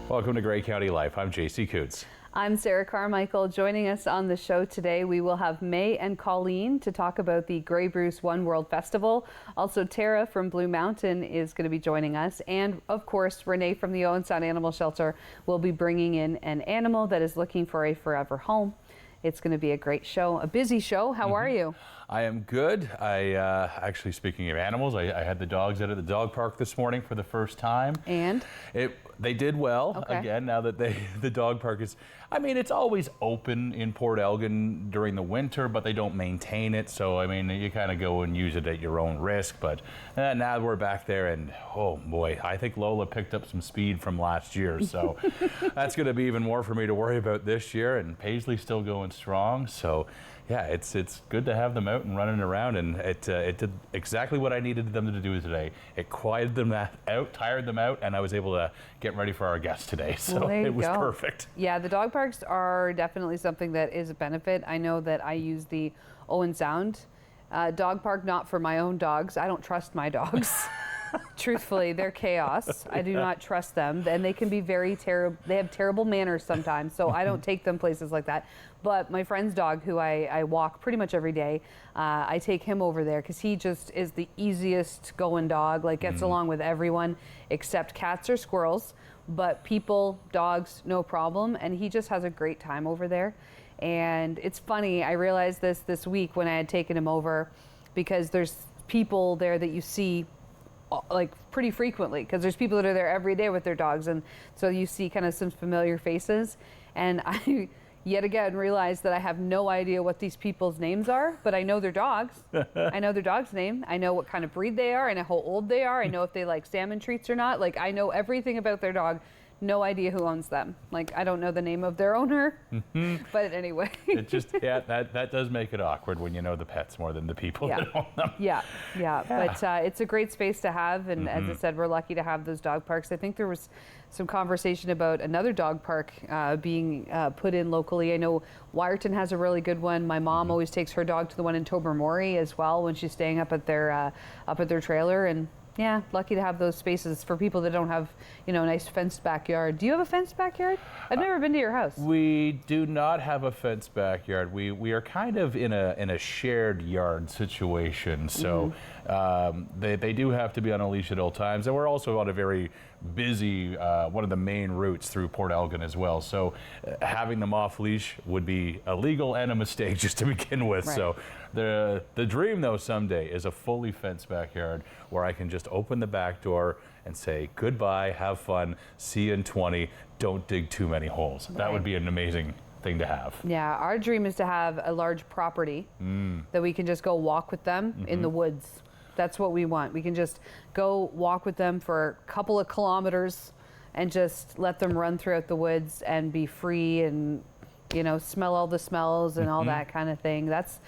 Welcome to Grey County Life. I'm JC Coutts. I'm Sarah Carmichael. Joining us on the show today, we will have May and Colleen to talk about the Grey Bruce One World Festival. Also, Tara from Blue Mountain is going to be joining us. And of course, Renee from the Owen Sound Animal Shelter will be bringing in an animal that is looking for a forever home. It's going to be a great show, a busy show. How are you? I am good. Actually, speaking of animals, I had the dogs out at the dog park this morning for the first time. And? They did well. Okay. Again, now that the dog park is, I mean, it's always open in Port Elgin during the winter, but they don't maintain it. So, I mean, you kind of go and use it at your own risk. But now we're back there, and oh boy, I think Lola picked up some speed from last year. So that's going to be even more for me to worry about this year. And Paisley's still going strong. So yeah, it's good to have them out and running around, and it did exactly what I needed them to do today. It quieted them out, tired them out, and I was able to get ready for our guests today. So it was perfect. Yeah, the dog parks are definitely something that is a benefit. I know that I use the Owen Sound dog park, not for my own dogs. I don't trust my dogs. Truthfully, they're chaos. I do not trust them, and they can be very terrible. They have terrible manners sometimes, so I don't take them places like that. But my friend's dog, who I walk pretty much every day, I take him over there because he just is the easiest going dog, like gets along with everyone except cats or squirrels, but people, dogs, no problem, and he just has a great time over there. And it's funny, I realized this week when I had taken him over, because there's people there that you see like pretty frequently, because there's people that are there every day with their dogs, and so you see kind of some familiar faces, and I yet again realized that I have no idea what these people's names are, but I know their dogs. I know their dog's name. I know what kind of breed they are. I know how old they are. I know if they like salmon treats or not. Like, I know everything about their dog. No idea who owns them. Like, I don't know the name of their owner. But anyway. It just, yeah, that does make it awkward when you know the pets more than the people that own them. Yeah. But it's a great space to have. And as I said, we're lucky to have those dog parks. I think there was some conversation about another dog park being put in locally. I know Wyerton has a really good one. My mom always takes her dog to the one in Tobermory as well when she's staying up at their trailer. And yeah, lucky to have those spaces for people that don't have, a nice fenced backyard. Do you have a fenced backyard? I've never been to your house. We do not have a fenced backyard. We are kind of in a shared yard situation. So they do have to be on a leash at all times. And we're also on a very busy, one of the main routes through Port Elgin as well. So having them off leash would be illegal and a mistake just to begin with. Right. So the dream, though, someday is a fully fenced backyard where I can just open the back door and say goodbye, have fun, see you in 20, don't dig too many holes. That would be an amazing thing to have. Yeah, our dream is to have a large property that we can just go walk with them in the woods. That's what we want. We can just go walk with them for a couple of kilometers and just let them run throughout the woods and be free and smell all the smells and all that kind of thing. That's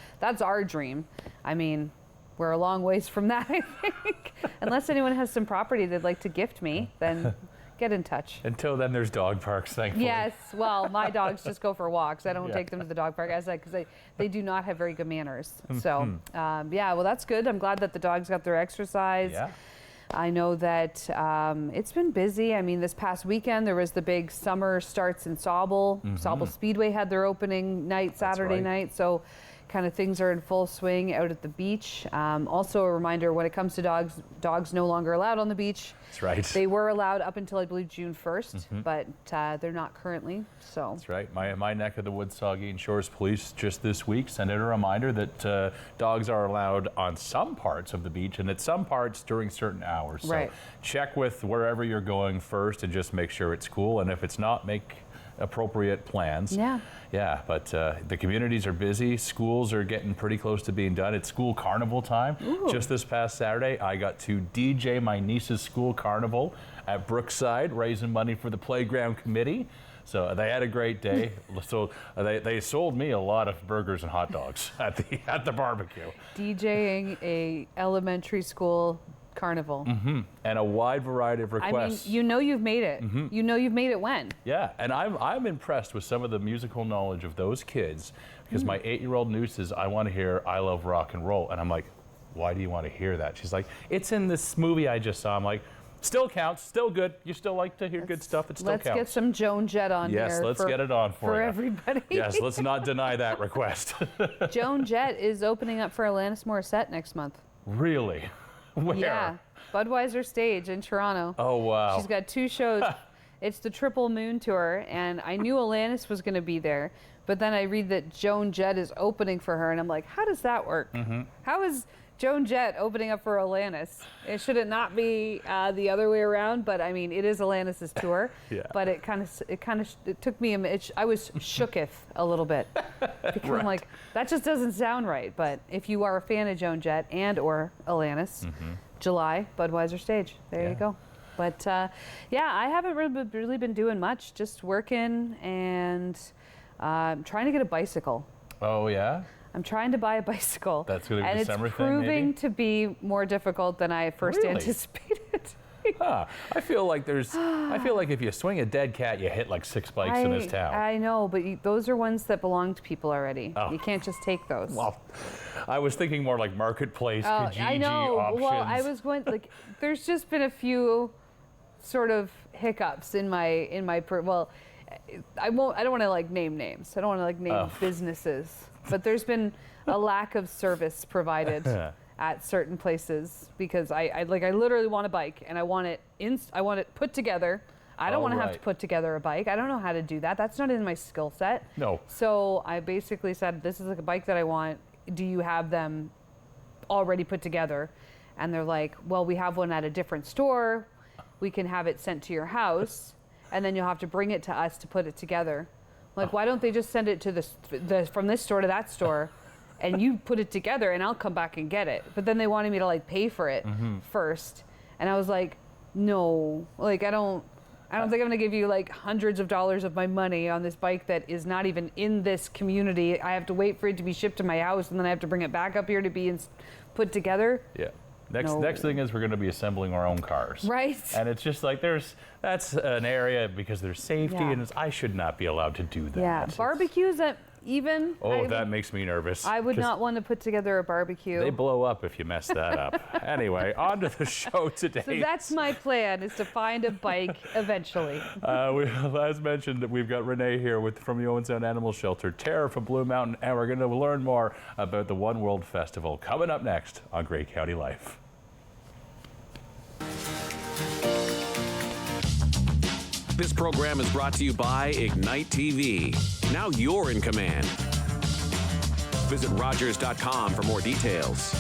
our dream. I mean, we're a long ways from that, I think. Unless anyone has some property they'd like to gift me, then get in touch. Until then, there's dog parks, thankfully. Yes, well, my dogs just go for walks. I don't take them to the dog park, because they do not have very good manners. So, well, that's good. I'm glad that the dogs got their exercise. Yeah. I know that it's been busy. I mean, this past weekend, there was the big summer starts in Sauble. Sauble Speedway had their opening night, Saturday night. So kind of things are in full swing out at the beach. Also a reminder, when it comes to dogs no longer allowed on the beach. That's right. They were allowed up until I believe June 1st, but they're not currently. So that's right. My neck of the woods, Saugeen Shores Police, just this week sent out a reminder that dogs are allowed on some parts of the beach and at some parts during certain hours. So check with wherever you're going first and just make sure it's cool. And if it's not, make appropriate plans. Yeah, but the communities are busy. Schools are getting pretty close to being done. It's school carnival time. Just this past Saturday, I got to DJ my niece's school carnival at Brookside, raising money for the playground committee. So they had a great day. So they sold me a lot of burgers and hot dogs at the barbecue. DJing a elementary school carnival. And a wide variety of requests. I mean, you've made it. You've made it when? Yeah, and I'm impressed with some of the musical knowledge of those kids, because my 8-year-old niece says, I want to hear I Love Rock and Roll. And I'm like, why do you want to hear that? She's like, it's in this movie I just saw. I'm like, Still counts, still good. You still like to hear good stuff. It still counts. Let's get some Joan Jett on here. Yes, let's get it on for you. everybody. Yes, let's not deny that request. Joan Jett is opening up for Alanis Morissette next month. Really? Where? Yeah, Budweiser Stage in Toronto. Oh, wow. She's got 2 shows. It's the Triple Moon Tour, and I knew Alanis was going to be there, but then I read that Joan Jett is opening for her, and I'm like, how does that work? How is Joan Jett opening up for Alanis? Should it not be the other way around? But I mean, it is Alanis's tour. Yeah. But it took me I was shooketh a little bit because I'm like, that just doesn't sound right. But if you are a fan of Joan Jett and or Alanis, July Budweiser Stage. There you go. But yeah, I haven't really been doing much. Just working and trying to get a bicycle. Oh, yeah? I'm trying to buy a bicycle. That's going to be a summer thing, and it's maybe? proving to be more difficult than I first anticipated. I feel like if you swing a dead cat, you hit like 6 bikes in this town. I know, but those are ones that belong to people already. Oh. You can't just take those. Well, I was thinking more like marketplace, Kijiji I know. options. Well, I was going like. There's just been a few sort of hiccups in my well, I don't want to like name names. I don't want to like name businesses. But there's been a lack of service provided at certain places because I literally want a bike and I want it put together. I don't want to have to put together a bike. I don't know how to do that. That's not in my skill set. No. So I basically said, this is like a bike that I want. Do you have them already put together? And they're like, well, we have one at a different store. We can have it sent to your house and then you'll have to bring it to us to put it together. Like, why don't they just send it to from this store to that store and you put it together and I'll come back and get it. But then they wanted me to like pay for it first. And I was like, no, like I don't think I'm gonna give you like hundreds of dollars of my money on this bike that is not even in this community. I have to wait for it to be shipped to my house and then I have to bring it back up here to be put together. Yeah. Next thing is we're going to be assembling our own cars. Right. And it's just like that's an area because there's safety and I should not be allowed to do that. Yeah, barbecues that that makes me nervous. I would not want to put together a barbecue. They blow up if you mess that up. Anyway, on to the show today. So that's my plan, is to find a bike eventually. As mentioned, we've got Renee here from the Owen Sound Animal Shelter, Tara from Blue Mountain, and we're going to learn more about the One World Festival coming up next on Grey County Life. This program is brought to you by Ignite TV. Now you're in command. Visit Rogers.com for more details.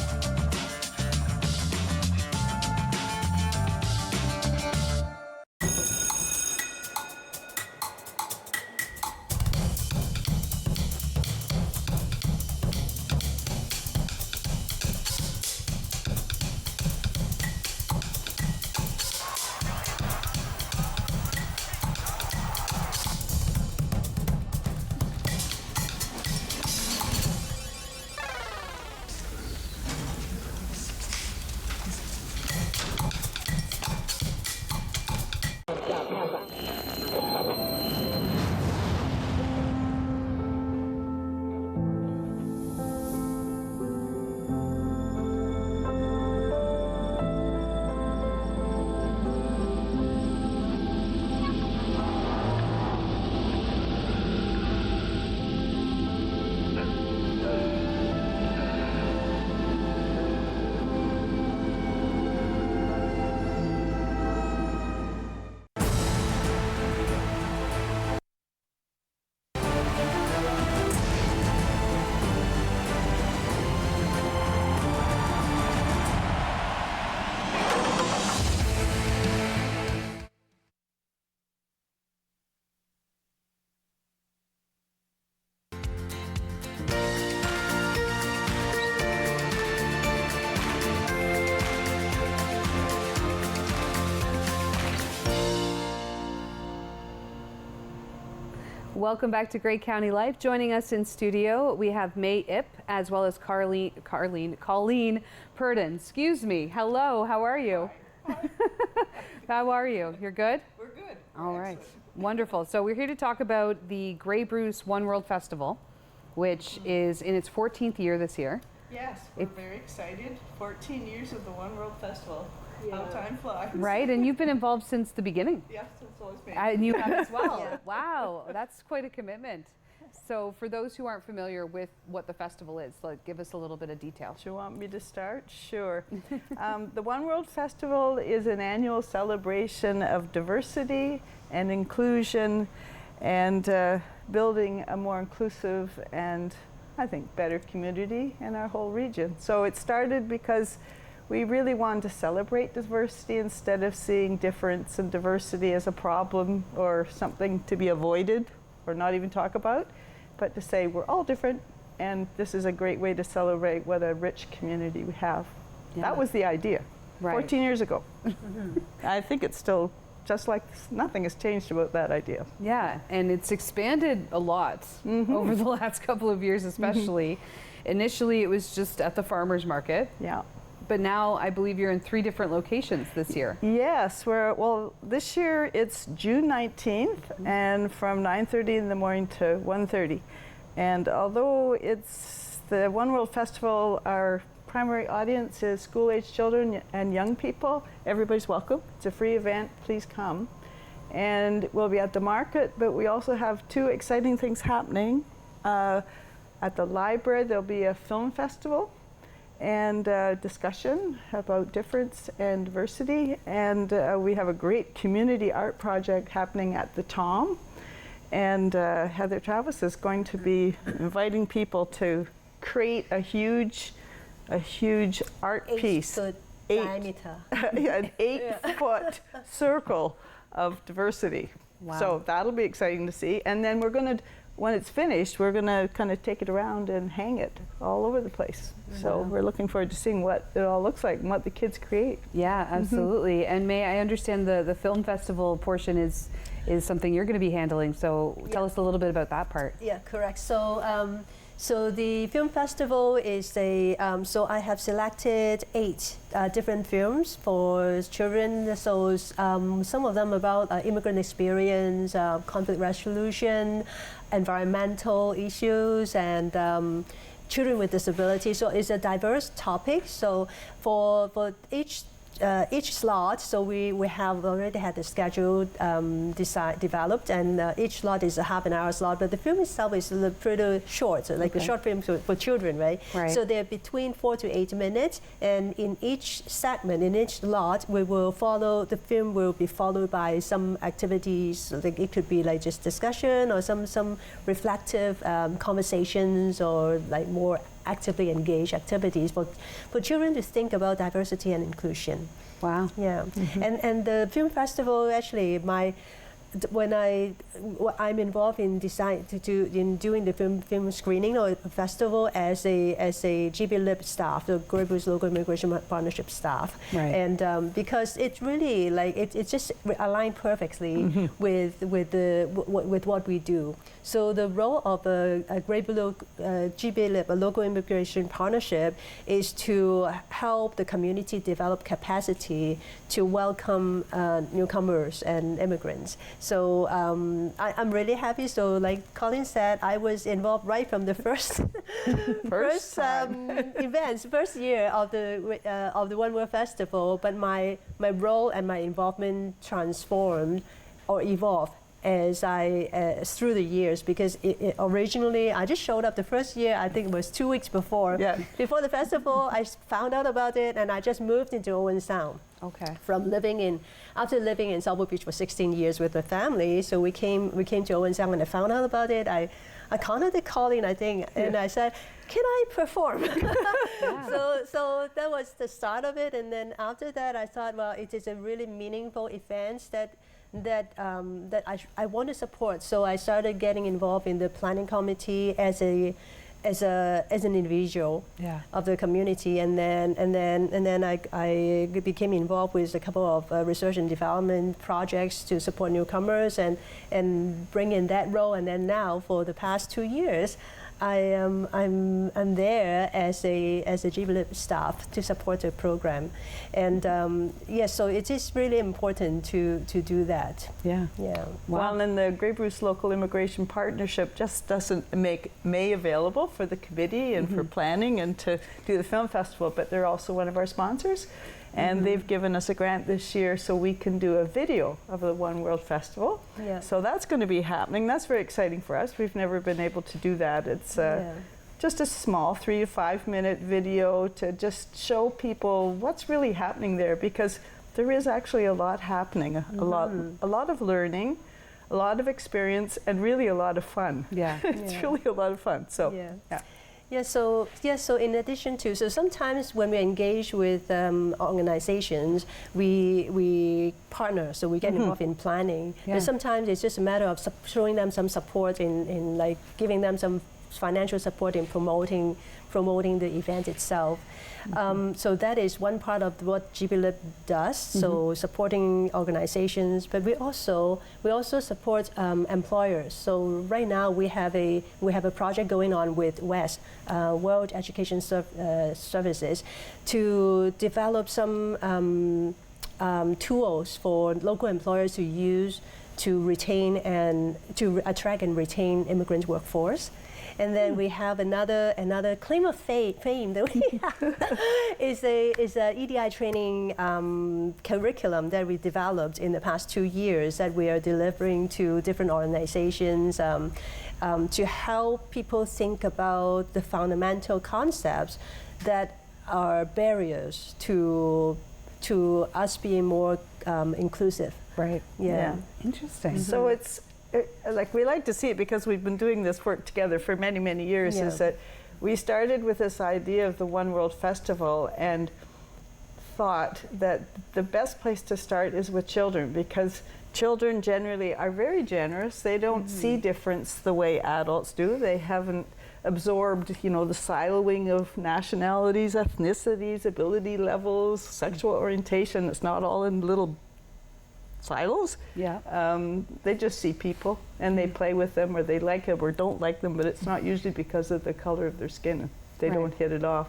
Welcome back to Grey County Life. Joining us in studio, we have May Ip as well as Colleen Purdan. Excuse me. Hello, how are you? Hi. How are you? You're good? We're good. All right. Wonderful. So we're here to talk about the Grey Bruce One World Festival, which is in its 14th year this year. Yes, we're very excited. 14 years of the One World Festival. How time flies. Right, and you've been involved since the beginning. Yes, it's always been. And you have as well. Yeah. Wow, that's quite a commitment. So for those who aren't familiar with what the festival is, like, give us a little bit of detail. Do you want me to start? Sure. The One World Festival is an annual celebration of diversity and inclusion and building a more inclusive and, I think, better community in our whole region. So it started because we really wanted to celebrate diversity instead of seeing difference and diversity as a problem or something to be avoided or not even talk about, but to say we're all different and this is a great way to celebrate what a rich community we have. Yeah. That was the idea 14 years ago. I think it's still just like nothing has changed about that idea. Yeah, and it's expanded a lot over the last couple of years especially. Initially it was just at the farmers market. Yeah. But now I believe you're in 3 different locations this year. Yes, well, this year it's June 19th and from 9:30 in the morning to 1:30. And although it's the One World Festival, our primary audience is school-age children and young people. Everybody's welcome. It's a free event. Please come. And we'll be at the market, but we also have 2 exciting things happening. At the library, there'll be a film festival and discussion about difference and diversity. And we have a great community art project happening at the Tom. And Heather Travis is going to be inviting people to create a huge art piece. 8 foot diameter. An 8-foot circle of diversity. Wow. So that'll be exciting to see. And then we're going to, when it's finished, we're going to kind of take it around and hang it all over the place. So we're looking forward to seeing what it all looks like and what the kids create. Yeah, absolutely. And May, I understand the film festival portion is something you're going to be handling. So tell us a little bit about that part. Yeah, correct. So, so the film festival is so I have selected 8 different films for children. So some of them about immigrant experience, conflict resolution, environmental issues, and children with disabilities. So it's a diverse topic. So for each slot, so we have already had the schedule developed, and each slot is a half-an-hour slot, but the film itself is pretty short, so like a short film for children, right? So they're between 4 to 8 minutes, and in each segment, in each slot, the film will be followed by some activities. Like it could be like just discussion or some reflective conversations, or like more actively engaged activities for children to think about diversity and inclusion. Wow. Yeah. And the film festival, actually, I'm involved in doing the film screening or festival as a GB Lib staff, the Great Bruce Local Immigration Partnership staff, and because it's really like it just aligned perfectly with what we do. So the role of a Great Blue GB Lib, a local immigration partnership, is to help the community develop capacity to welcome newcomers and immigrants. So I'm really happy. So like Colleen said, I was involved right from the first events, first year of the One World Festival. But my role and my involvement transformed or evolved as through the years, because originally I just showed up the first year. I think it was 2 weeks before the festival. I found out about it, and I just moved into Owen Sound. Okay. After living in Southwood Beach for 16 years with my family, so we came to Owen Sound. When I found out about it, I contacted Colleen, I think, and I said, "Can I perform?" So that was the start of it, and then after that, I thought, well, it is a really meaningful event that I want to support. So I started getting involved in the planning committee as an individual of the community, and then I became involved with a couple of research and development projects to support newcomers and bring in that role. And then now for the past 2 years, I'm there as a GBLIP staff to support the program, and so it is really important to do that. Yeah. Yeah. Wow. Well, and the Grey Bruce Local Immigration Partnership just doesn't make May available for the committee and for planning and to do the film festival, but they're also one of our sponsors. And they've given us a grant this year so we can do a video of the One World Festival. Yeah. So that's going to be happening. That's very exciting for us. We've never been able to do that. It's just a small 3 to 5 minute video to just show people what's really happening there, because there is actually a lot happening, a lot of learning, a lot of experience, and really a lot of fun. Yeah. It's really a lot of fun. So So in addition to, so sometimes when we engage with organizations, we partner, so we get involved in planning. Yeah. And sometimes it's just a matter of showing them some support in like giving them some financial support in promoting the event itself. So that is one part of what GBLIP does. So supporting organizations, but we also support employers. So right now we have a project going on with WES, World Education Services, to develop some tools for local employers to use to retain and to attract and retain immigrant workforce. And then we have another claim of fame that we have is a EDI training curriculum that we developed in the past 2 years that we are delivering to different organizations to help people think about the fundamental concepts that are barriers to us being more inclusive. Right. Yeah. Interesting. So it's like we like to see it, because we've been doing this work together for many, many years, is that we started with this idea of the One World Festival and thought that the best place to start is with children, because children generally are very generous. They don't see difference the way adults do. They haven't absorbed, the siloing of nationalities, ethnicities, ability levels, sexual orientation. It's not all in little silos. They just see people and they play with them, or they like them or don't like them, but it's not usually because of the color of their skin. They don't hit it off.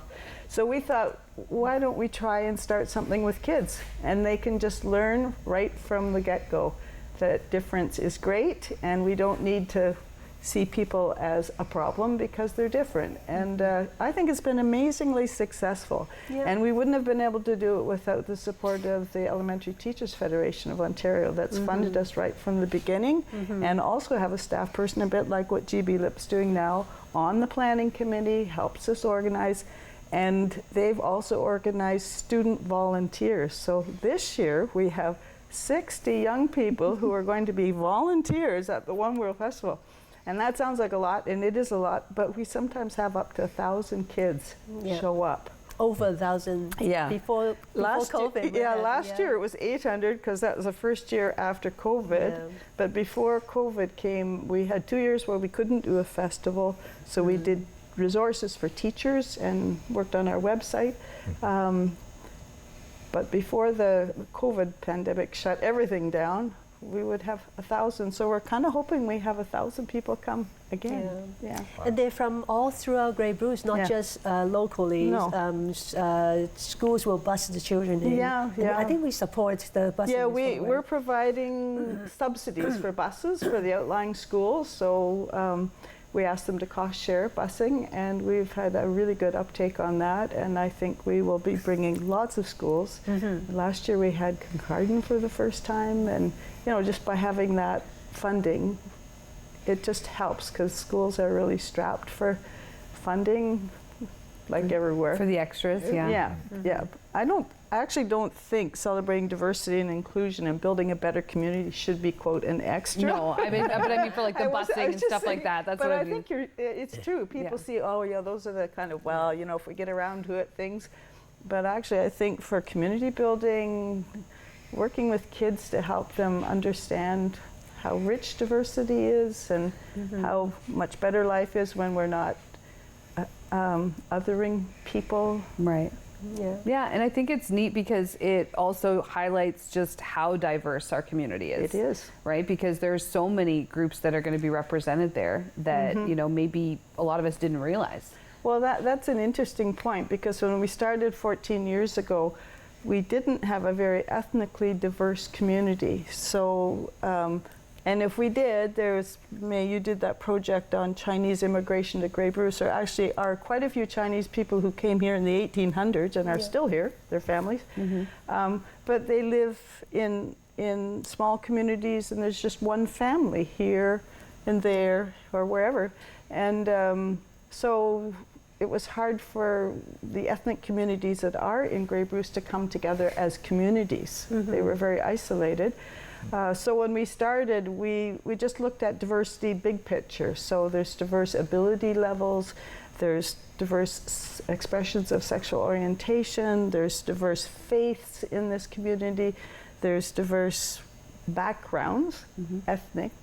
So we thought, why don't we try and start something with kids, and they can just learn right from the get-go that difference is great, and we don't need to see people as a problem because they're different. And I think it's been amazingly successful. And we wouldn't have been able to do it without the support of the Elementary Teachers Federation of Ontario that's funded us right from the beginning, and also have a staff person, a bit like what GBLIP's doing now, on the planning committee, helps us organize. And they've also organized student volunteers. So this year we have 60 young people who are going to be volunteers at the One World Festival. And that sounds like a lot, and it is a lot, but we sometimes have up to 1,000 kids show up. Over 1,000 before COVID. Last year it was 800, because that was the first year after COVID. But before COVID came, we had 2 years where we couldn't do a festival, so we did resources for teachers and worked on our website. But before the COVID pandemic shut everything down, we would have 1,000. So we're kind of hoping we have 1,000 people come again. Wow. And they're from all throughout Grey Bruce, not just locally. No. Schools will bus the children in. I think we support the buses. Yeah, we're providing subsidies for buses for the outlying schools. So we asked them to cost share busing, and we've had a really good uptake on that, and I think we will be bringing lots of schools. Last year we had Kincardine for the first time, and just by having that funding, it just helps, because schools are really strapped for funding, like everywhere. For the extras, Yeah. I actually don't think celebrating diversity and inclusion and building a better community should be, quote, an extra. No, I mean for like the busing and stuff like that. That's what I mean. But I think it's true. People see, those are the kind of, if we get around to it, things. But actually, I think for community building, working with kids to help them understand how rich diversity is and how much better life is when we're not othering people. Right. Yeah, and I think it's neat because it also highlights just how diverse our community is. It is. Right? Because there's so many groups that are going to be represented there that, maybe a lot of us didn't realize. Well, that's an interesting point, because when we started 14 years ago, we didn't have a very ethnically diverse community. So, And if we did, you did that project on Chinese immigration to Grey Bruce. There actually are quite a few Chinese people who came here in the 1800s and are still here, their families. But they live in small communities, and there's just one family here and there or wherever. And so it was hard for the ethnic communities that are in Grey Bruce to come together as communities. They were very isolated. So when we started, we just looked at diversity big picture. So there's diverse ability levels, there's diverse expressions of sexual orientation, there's diverse faiths in this community, there's diverse backgrounds, ethnic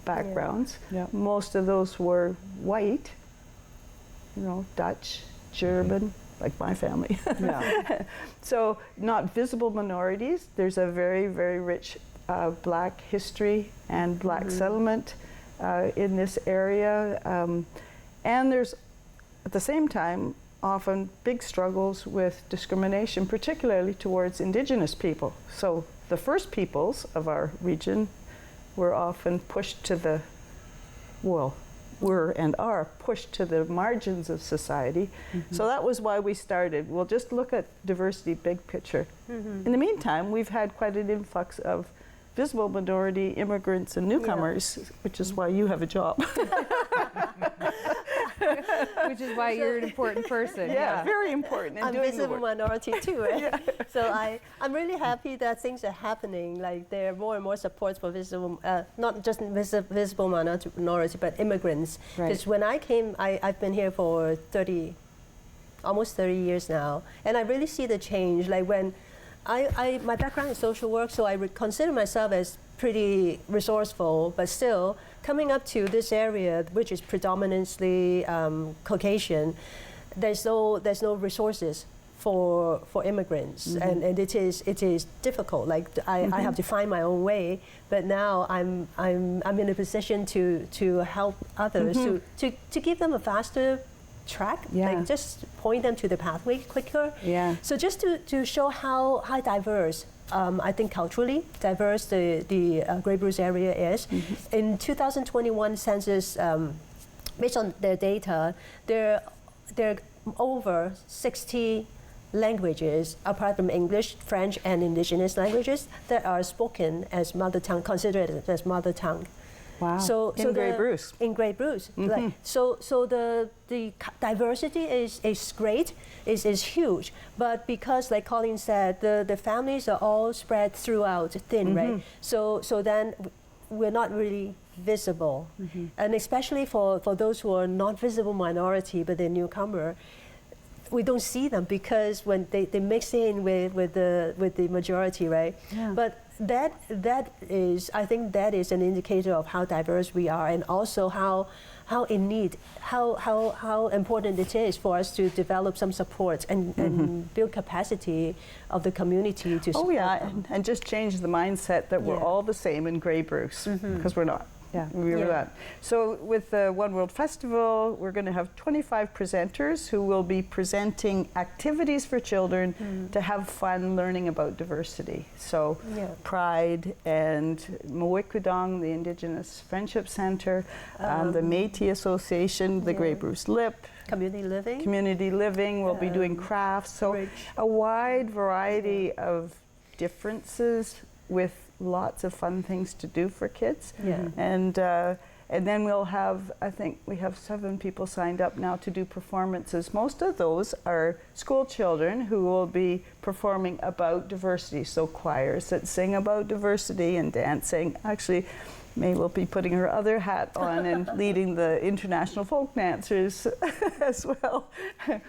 backgrounds. Most of those were white, Dutch, German, like my family. So not visible minorities. There's a very, very rich black history and black settlement in this area. And there's, at the same time, often big struggles with discrimination, particularly towards Indigenous people. So the First Peoples of our region were often pushed to the, were and are pushed to the margins of society. So that was why we started. We'll just look at diversity big picture. In the meantime, we've had quite an influx of visible minority immigrants and newcomers, which is why you have a job. Which is why you're an important person. Very important. I'm visible minority too, right? So I'm really happy that things are happening. Like there are more and more supports for visible, not just visible minority, but immigrants. Because when I came, I've been here for almost 30 years now, and I really see the change. Like when my background is social work, so I would consider myself as pretty resourceful, but still coming up to this area, which is predominantly Caucasian, there's no resources for immigrants, and it is difficult. Like I have to find my own way, but now I'm in a position to help others to give them a faster track, like just point them to the pathway quicker. So just to show how diverse, I think culturally diverse the Grey Bruce area is. In 2021 census, based on their data, there are over 60 languages apart from English, French, and Indigenous languages that are spoken as mother tongue, considered as mother tongue. Wow. So in Grey Bruce. In Grey Bruce. Like, so the diversity is great, is huge. But because, like Colleen said, the families are all spread throughout thin, right? So then we're not really visible. And especially for those who are not visible minority, but they're newcomer, we don't see them because when they mix in with the majority, right? But that is, I think that is an indicator of how diverse we are, and also how important it is for us to develop some support and build capacity of the community to support them. And just change the mindset that we're all the same in Grey Bruce, because we're not. We were that. So with the One World Festival, we're going to have 25 presenters who will be presenting activities for children to have fun learning about diversity. So Pride and Mwikudong, the Indigenous Friendship Center, the Métis Association, the Grey Bruce Lip, Community Living will be doing crafts. So a wide variety of differences with lots of fun things to do for kids. And then we'll have, I think we have 7 people signed up now to do performances. Most of those are school children who will be performing about diversity. So choirs that sing about diversity and dancing. Actually, May will be putting her other hat on and leading the international folk dancers as well.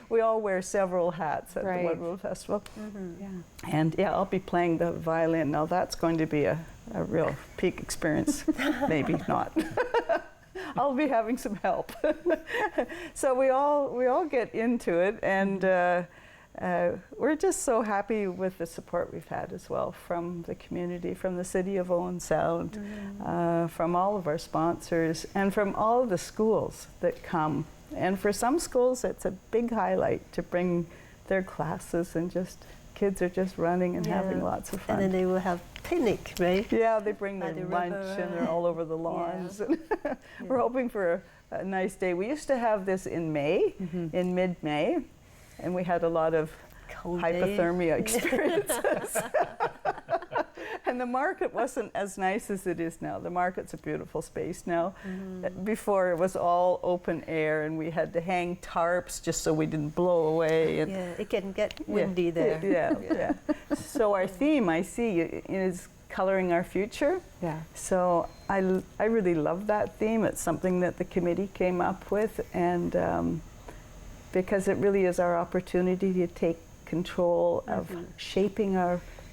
We all wear several hats at the One World Festival. And I'll be playing the violin. Now that's going to be a real peak experience. Maybe not. I'll be having some help. So we all get into it, and we're just so happy with the support we've had as well from the community, from the City of Owen Sound, from all of our sponsors, and from all of the schools that come. And for some schools, it's a big highlight to bring their classes and just kids are just running and having lots of fun. And then they will have picnic, right? Yeah, they bring their the lunch river, and they're all over the lawns. Yeah. We're hoping for a nice day. We used to have this in May, in mid-May, and we had a lot of Cold hypothermia day. experiences. And the market wasn't as nice as it is now. The market's a beautiful space now. Before it was all open air and we had to hang tarps just so we didn't blow away. And Yeah, it can get windy there. yeah. So our theme, I see, is coloring our future. Yeah. So I really love that theme. It's something that the committee came up with, and because it really is our opportunity to take control of shaping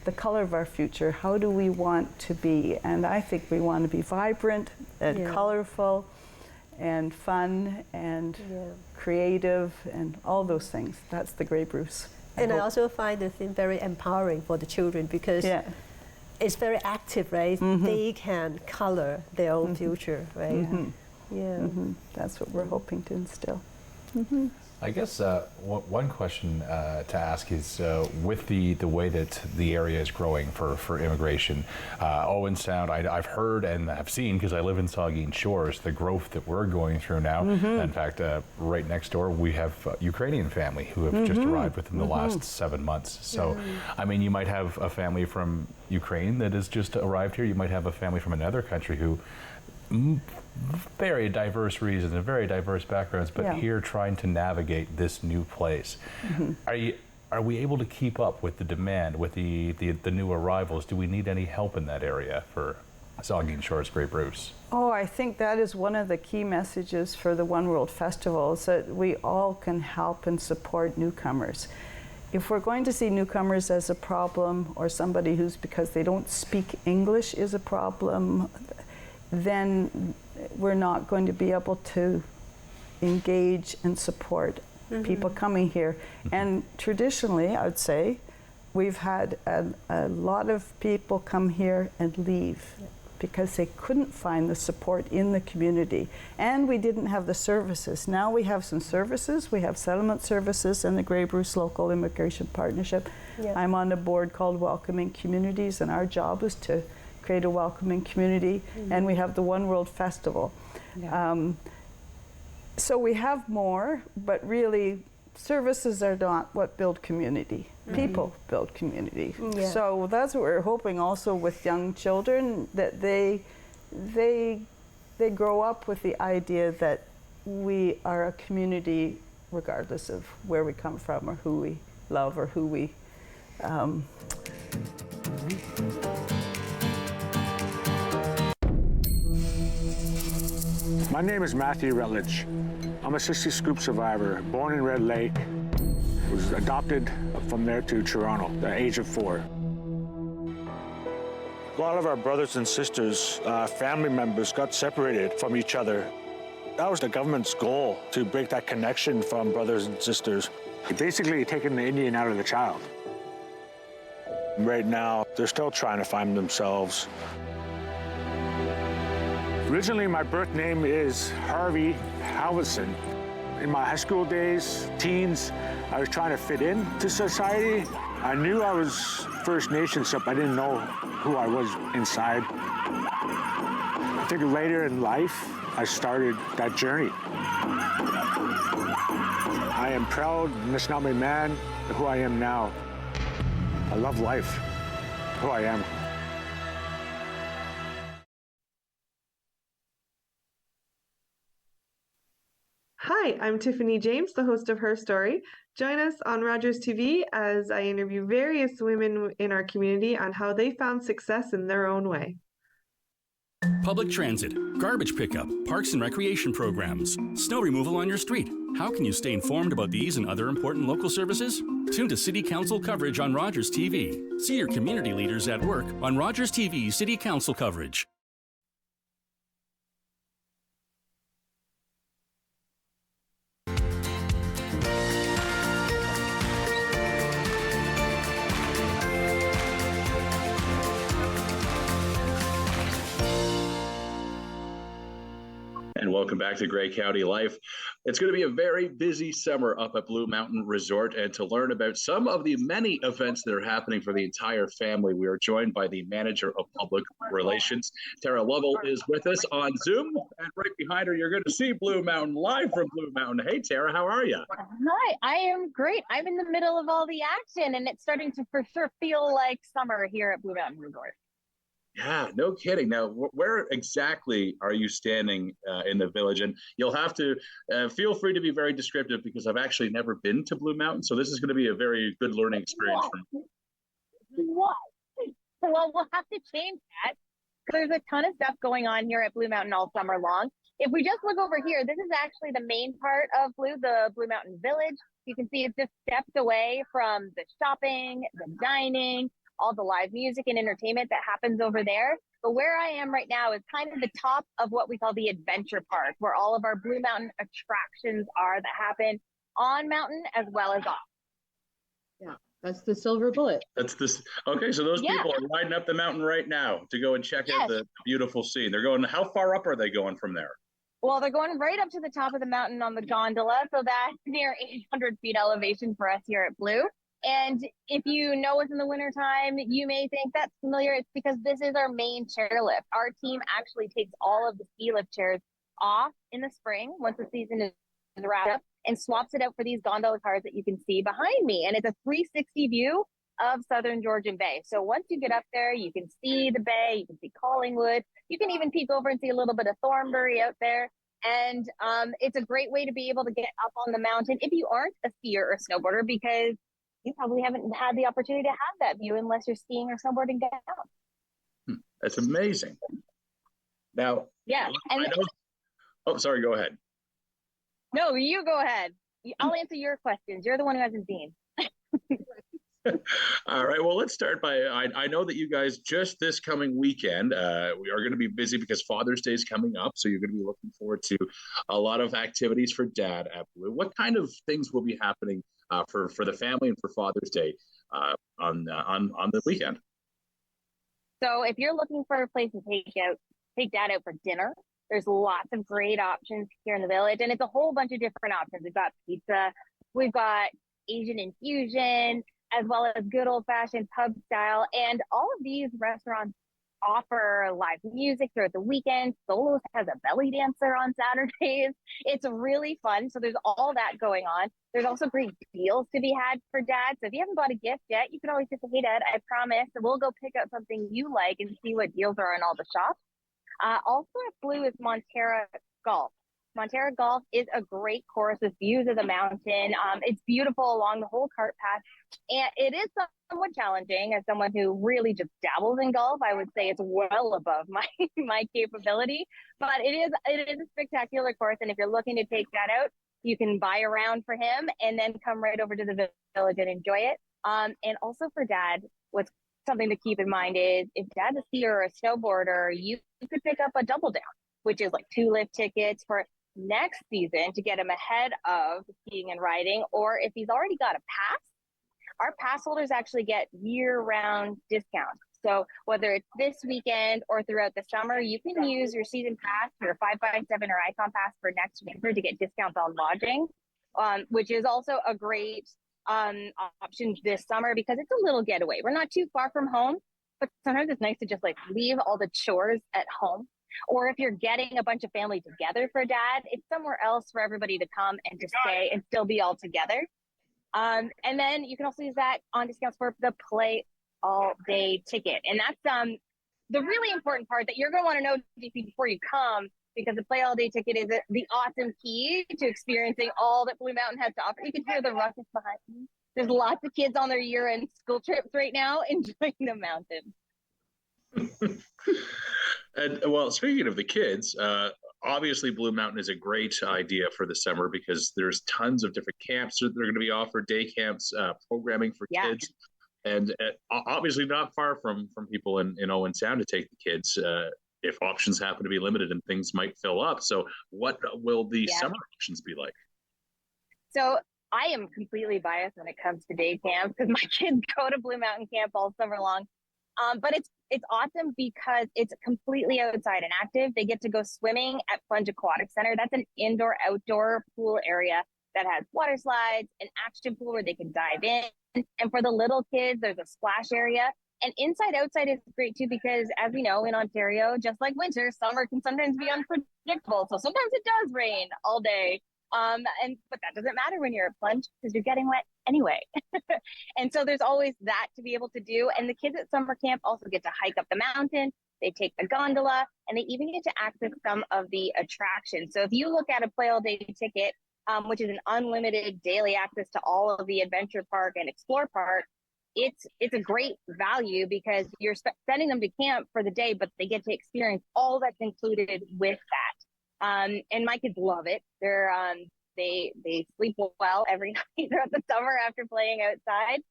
the color of our future. How do we want to be? And I think we want to be vibrant and colorful and fun and creative and all those things. That's the Grey Bruce. And I also find the theme very empowering for the children because it's very active, right? They can color their own future, right? That's what we're hoping to instill. I guess one question to ask is with the way that the area is growing for immigration, Owen Sound, I've heard and have seen, because I live in Saugeen Shores, the growth that we're going through now. In fact, right next door we have a Ukrainian family who have just arrived within the last 7 months. So, I mean, you might have a family from Ukraine that has just arrived here. You might have a family from another country who very diverse reasons and very diverse backgrounds, but here trying to navigate this new place. Are we able to keep up with the demand, with the new arrivals? Do we need any help in that area for Saugeen Shores Grey Bruce? Oh, I think that is one of the key messages for the One World Festival, is that we all can help and support newcomers. If we're going to see newcomers as a problem, or somebody who's, because they don't speak English, is a problem, then we're not going to be able to engage and support people coming here. And traditionally, I would say, we've had a lot of people come here and leave because they couldn't find the support in the community. And we didn't have the services. Now we have some services. We have settlement services and the Grey Bruce Local Immigration Partnership. I'm on a board called Welcoming Communities, and our job is to create a welcoming community, and we have the One World Festival. So we have more, but really services are not what build community. People build community. So that's what we're hoping also with young children, that they grow up with the idea that we are a community regardless of where we come from or who we love or who we My name is Matthew Rutledge. I'm a 60 scoop survivor, born in Red Lake. Was adopted from there to Toronto at the age of 4. A lot of our brothers and sisters, family members, got separated from each other. That was the government's goal, to break that connection from brothers and sisters. Basically taking the Indian out of the child. Right now, they're still trying to find themselves. Originally, my birth name is Harvey Halverson. In my high school days, teens, I was trying to fit into society. I knew I was First Nations, but I didn't know who I was inside. I think later in life, I started that journey. I am proud, Anishinaabe man, who I am now. I love life, who I am. Hi, I'm Tiffany James, the host of Her Story. Join us on Rogers TV as I interview various women in our community on how they found success in their own way. Public transit, garbage pickup, parks and recreation programs, snow removal on your street. How can you stay informed about these and other important local services? Tune to City Council coverage on Rogers TV. See your community leaders at work on Rogers TV City Council coverage. And welcome back to Grey County Life. It's going to be a very busy summer up at Blue Mountain Resort. And to learn about some of the many events that are happening for the entire family, we are joined by the Manager of Public Relations. Tara Lovell is with us on Zoom. And right behind her, you're going to see Blue Mountain live from Blue Mountain. Hey, Tara, how are you? Hi, I am great. I'm in the middle of all the action, and it's starting to for sure feel like summer here at Blue Mountain Resort. Yeah, no kidding. Now, where exactly are you standing in the village? And you'll have to feel free to be very descriptive because I've actually never been to Blue Mountain. So this is going to be a very good learning experience for me. What? Well, we'll have to change that. There's a ton of stuff going on here at Blue Mountain all summer long. If we just look over here, this is actually the main part of the Blue Mountain Village. You can see it's just steps away from the shopping, the dining, all the live music and entertainment that happens over there. But where I am right now is kind of the top of what we call the adventure park, where all of our Blue Mountain attractions are that happen on mountain as well as off. Yeah, that's the silver bullet. That's this. Okay, so those people are riding up the mountain right now to go and check out the beautiful scene. They're going, how far up are they going from there? Well, they're going right up to the top of the mountain on the gondola. So that's near 800 feet elevation for us here at Blue. And if you know us in the wintertime, you may think that's familiar. It's because this is our main chairlift. Our team actually takes all of the ski lift chairs off in the spring once the season is wrapped up and swaps it out for these gondola cars that you can see behind me. And it's a 360 view of Southern Georgian Bay. So once you get up there, you can see the bay, you can see Collingwood, you can even peek over and see a little bit of Thornbury out there. And it's a great way to be able to get up on the mountain if you aren't a skier or snowboarder, because you probably haven't had the opportunity to have that view unless you're skiing or snowboarding down. That's amazing. Now, yeah. And oh, sorry, go ahead. No, you go ahead. I'll answer your questions. You're the one who hasn't seen. All right. Well, let's start by, I know that you guys just this coming weekend, we are going to be busy because Father's Day is coming up. So you're going to be looking forward to a lot of activities for Dad at Blue. What kind of things will be happening for the family and for Father's Day on the weekend? So if you're looking for a place to take Dad out for dinner, there's lots of great options here in the village. And it's a whole bunch of different options. We've got pizza, we've got Asian infusion, as well as good old-fashioned pub style. And all of these restaurants offer live music throughout the weekend. Solos has a belly dancer on Saturdays. It's really fun. So there's all that going on. There's also great deals to be had for Dad. So if you haven't bought a gift yet, you can always just say, hey, Dad, I promise. And we'll go pick out something you like and see what deals are in all the shops. Also at Blue is Montera Golf. Montera Golf is a great course with views of the mountain. It's beautiful along the whole cart path. And it is somewhat challenging as someone who really just dabbles in golf. I would say it's well above my capability, but it is a spectacular course. And if you're looking to take that out, you can buy a round for him and then come right over to the village and enjoy it. And also for Dad, what's something to keep in mind is if Dad's a skier or a snowboarder, you could pick up a double down, which is like 2 lift tickets for next season to get him ahead of skiing and riding. Or if he's already got a pass, our pass holders actually get year-round discounts. So whether it's this weekend or throughout the summer, you can use your season pass, your 5x7 or Icon Pass for next winter to get discounts on lodging, which is also a great option this summer because it's a little getaway. We're not too far from home, but sometimes it's nice to just like leave all the chores at home. Or if you're getting a bunch of family together for Dad, it's somewhere else for everybody to come and to stay and still be all together. And then you can also use that on discounts for the play all day ticket. And that's the really important part that you're going to want to know before you come, because the play all day ticket is the awesome key to experiencing all that Blue Mountain has to offer. You can hear the ruckus behind me. There's lots of kids on their year-end school trips right now enjoying the mountain. And well, speaking of the kids, obviously Blue Mountain is a great idea for the summer because there's tons of different camps that are going to be offered, day camps, programming for kids, and obviously not far from people in Owen Sound to take the kids if options happen to be limited and things might fill up. So what will the summer options be like? So I am completely biased when it comes to day camp because my kids go to Blue Mountain Camp all summer long. But it's awesome because it's completely outside and active. They get to go swimming at Plunge Aquatic Center. That's an indoor-outdoor pool area that has water slides, an action pool where they can dive in. And for the little kids, there's a splash area. And inside outside is great too, because as we know, in Ontario, just like winter, summer can sometimes be unpredictable. So sometimes it does rain all day. But that doesn't matter when you're at Plunge because you're getting wet anyway. And so there's always that to be able to do. And the kids at summer camp also get to hike up the mountain. They take the gondola, and they even get to access some of the attractions. So if you look at a Play All Day ticket, which is an unlimited daily access to all of the Adventure Park and Explore Park, it's a great value because you're sending them to camp for the day, but they get to experience all that's included with that. And my kids love it. They sleep well every night throughout the summer after playing outside.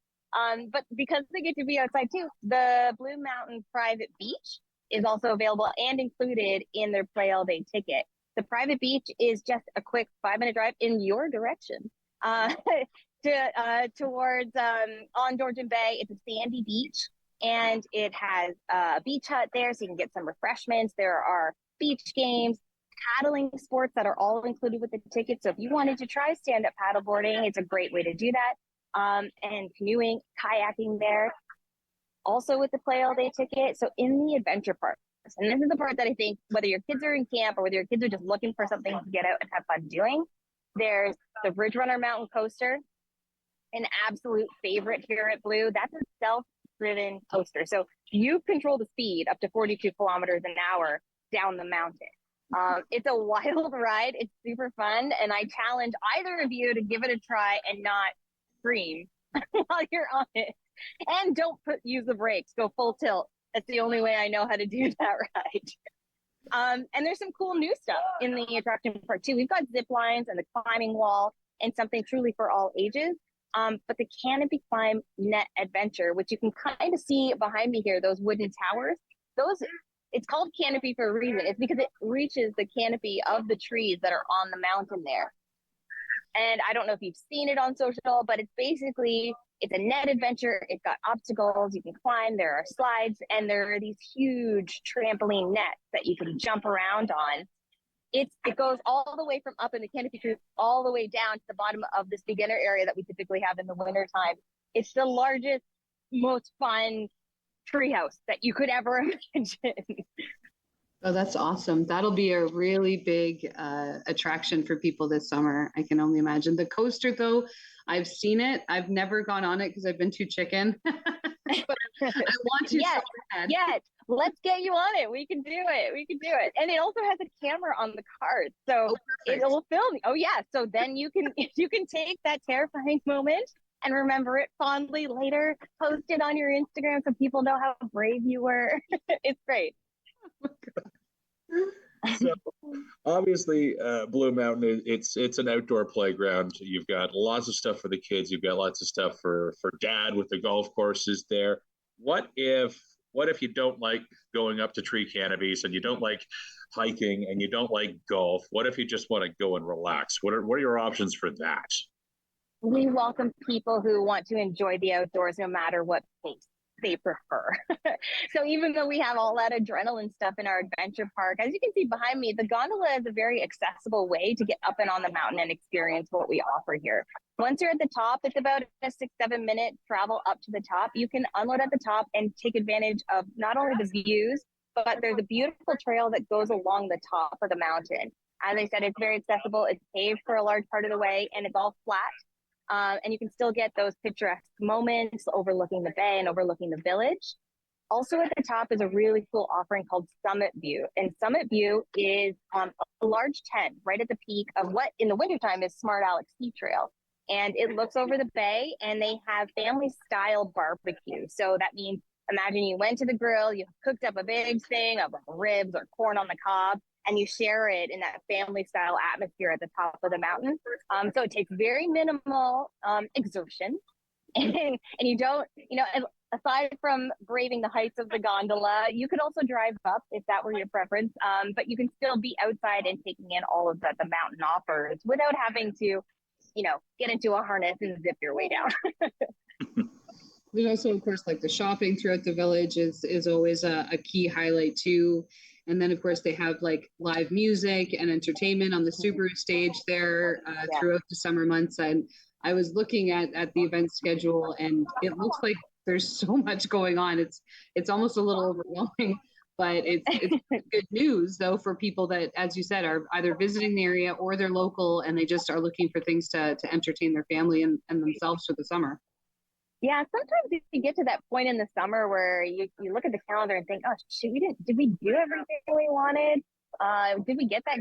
But because they get to be outside too, the Blue Mountain private beach is also available and included in their Play All Day ticket. The private beach is just a quick 5-minute drive in your direction towards on Georgian Bay. It's a sandy beach, and it has a beach hut there, so you can get some refreshments. There are beach games, paddling sports that are all included with the ticket. So if you wanted to try stand-up paddleboarding, it's a great way to do that. And canoeing, kayaking there, also with the Play All Day ticket. So in the Adventure Park, and this is the part that I think, whether your kids are in camp or whether your kids are just looking for something to get out and have fun doing, there's the Ridge Runner Mountain Coaster, an absolute favorite here at Blue. That's a self-driven coaster. So you control the speed up to 42 kilometers an hour down the mountain. It's a wild ride. It's super fun. And I challenge either of you to give it a try and not scream while you're on it. And don't use the brakes. Go full tilt. That's the only way I know how to do that ride. And there's some cool new stuff in the attraction park too. We've got zip lines and the climbing wall and something truly for all ages. But the canopy climb net adventure, which you can kind of see behind me here, those wooden towers, it's called canopy for a reason. It's because it reaches the canopy of the trees that are on the mountain there. And I don't know if you've seen it on social, but it's a net adventure. It's got obstacles you can climb. There are slides, and there are these huge trampoline nets that you can jump around on. It goes all the way from up in the canopy tree all the way down to the bottom of this beginner area that we typically have in the wintertime. It's the largest, most fun treehouse that you could ever imagine. Oh, that's awesome. That'll be a really big attraction for people this summer. I can only imagine. The coaster, though, I've seen it. I've never gone on it because I've been too chicken. But I want to. Yes, so bad. yes. Let's get you on it. We can do it. And it also has a camera on the card, so it will film. Oh yeah. So then you can take that terrifying moment and remember it fondly later. Post it on your Instagram so people know how brave you were. It's great. So obviously, Blue Mountain, it's an outdoor playground. You've got lots of stuff for the kids. You've got lots of stuff for dad with the golf courses there. What if you don't like going up to tree canopies and you don't like hiking and you don't like golf? What if you just want to go and relax? What are your options for that? We welcome people who want to enjoy the outdoors no matter what pace they prefer. So even though we have all that adrenaline stuff in our adventure park, as you can see behind me, the gondola is a very accessible way to get up and on the mountain and experience what we offer here. Once you're at the top, it's about a 6-7 minute travel up to the top. You can unload at the top and take advantage of not only the views, but there's a beautiful trail that goes along the top of the mountain. As I said, it's very accessible. It's paved for a large part of the way, and it's all flat. And you can still get those picturesque moments overlooking the bay and overlooking the village. Also at the top is a really cool offering called Summit View. And Summit View is a large tent right at the peak of what in the wintertime is Smart Alex Ski Trail. And it looks over the bay, and they have family style barbecue. So that means, imagine you went to the grill, you cooked up a big thing of ribs or corn on the cob, and you share it in that family style atmosphere at the top of the mountain. So it takes very minimal exertion. And you don't, aside from braving the heights of the gondola, you could also drive up if that were your preference. But you can still be outside and taking in all of that the mountain offers without having to, get into a harness and zip your way down. There's also, of course, like the shopping throughout the village is always a key highlight too. And then, of course, they have like live music and entertainment on the Subaru stage there throughout the summer months. And I was looking at the event schedule, and it looks like there's so much going on. It's almost a little overwhelming, but it's good news though for people that, as you said, are either visiting the area or they're local and they just are looking for things to entertain their family and themselves for the summer. Yeah, sometimes you get to that point in the summer where you look at the calendar and think, oh, shoot, did we do everything we wanted? Did we get that